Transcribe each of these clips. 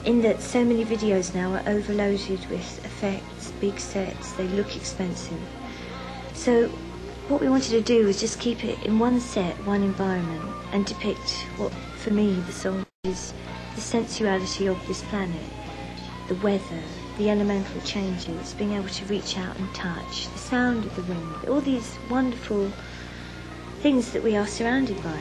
in that so many videos now are overloaded with effects, big sets, they look expensive. So what we wanted to do was just keep it in one set, one environment, and depict what, for me, the song is the sensuality of this planet, the weather, the elemental changes, being able to reach out and touch, the sound of the wind, all these wonderful things that we are surrounded by.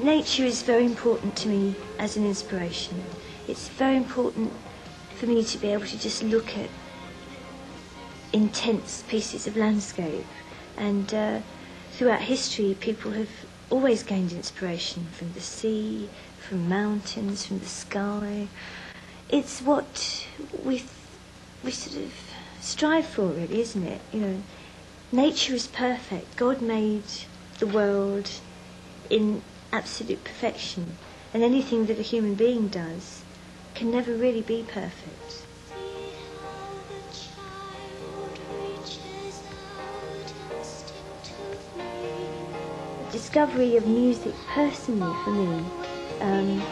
Nature is very important to me as an inspiration. It's very important for me to be able to just look at intense pieces of landscape. And throughout history, people have always gained inspiration from the sea, from mountains, from the sky. It's what we sort of strive for, really, isn't it? You know, nature is perfect. God made the world in absolute perfection, and anything that a human being does can never really be perfect. The discovery of music personally for me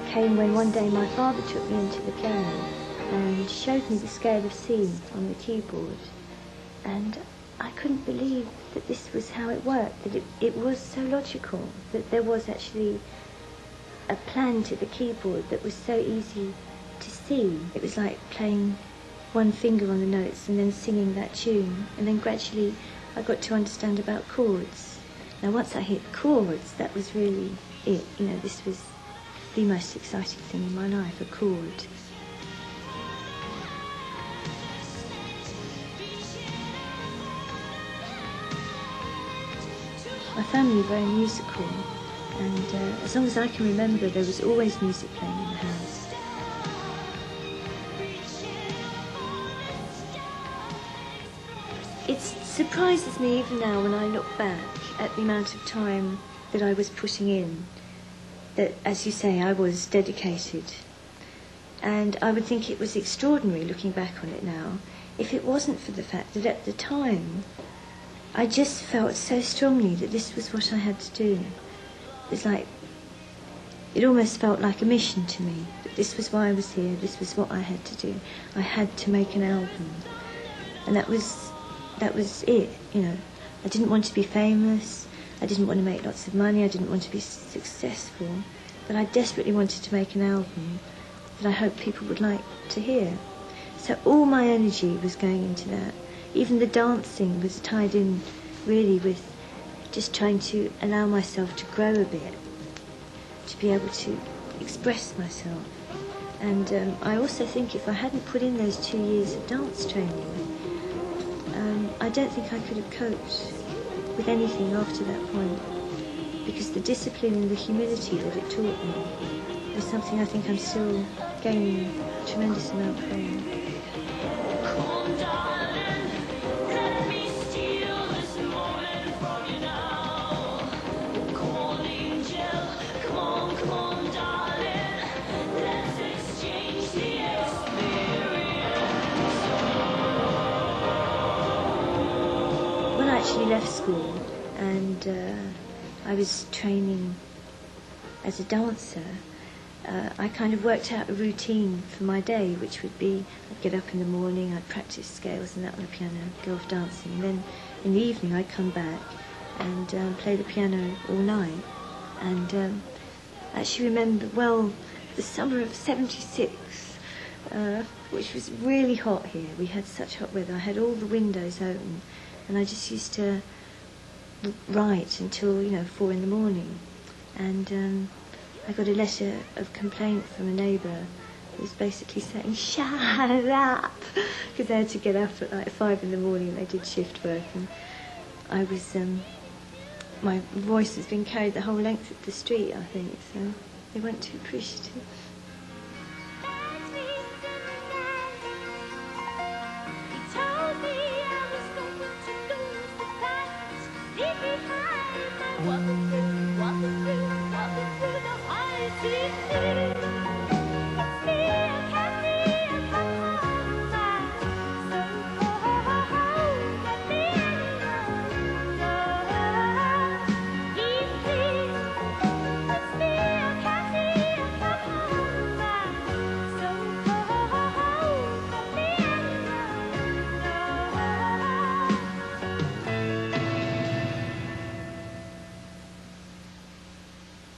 came when one day my father took me into the piano and showed me the scale of C on the keyboard, and I couldn't believe that this was how it worked, that it was so logical, that there was actually a plan to the keyboard that was so easy to see. It was like playing one finger on the notes and then singing that tune, and then gradually I got to understand about chords. Now once I hit chords, that was really it. You know, this was the most exciting thing in my life, a chord. My family are very musical, and as long as I can remember, there was always music playing in the house. It surprises me even now when I look back at the amount of time that I was putting in, that, as you say, I was dedicated. And I would think it was extraordinary, looking back on it now, if it wasn't for the fact that at the time I just felt so strongly that this was what I had to do. It's like, it almost felt like a mission to me, that this was why I was here, this was what I had to do. I had to make an album. And that was it, you know. I didn't want to be famous, I didn't want to make lots of money, I didn't want to be successful, but I desperately wanted to make an album that I hoped people would like to hear. So all my energy was going into that. Even the dancing was tied in really with just trying to allow myself to grow a bit, to be able to express myself. And I also think if I hadn't put in those 2 years of dance training, I don't think I could have coped with anything after that point, because the discipline and the humility that it taught me is something I think I'm still gaining a tremendous amount from. I actually left school and I was training as a dancer. I kind of worked out a routine for my day, which would be I'd get up in the morning, I'd practice scales and that on the piano, go off dancing, and then in the evening I'd come back and play the piano all night. And I actually remember, well, the summer of '76, which was really hot here. We had such hot weather. I had all the windows open, and I just used to write until, 4 in the morning. And I got a letter of complaint from a neighbour was basically saying, "Shut up," because they had to get up at like 5 in the morning. They did shift work, and I was, my voice has been carried the whole length of the street, I think, so they weren't too appreciative. Walking through the high city.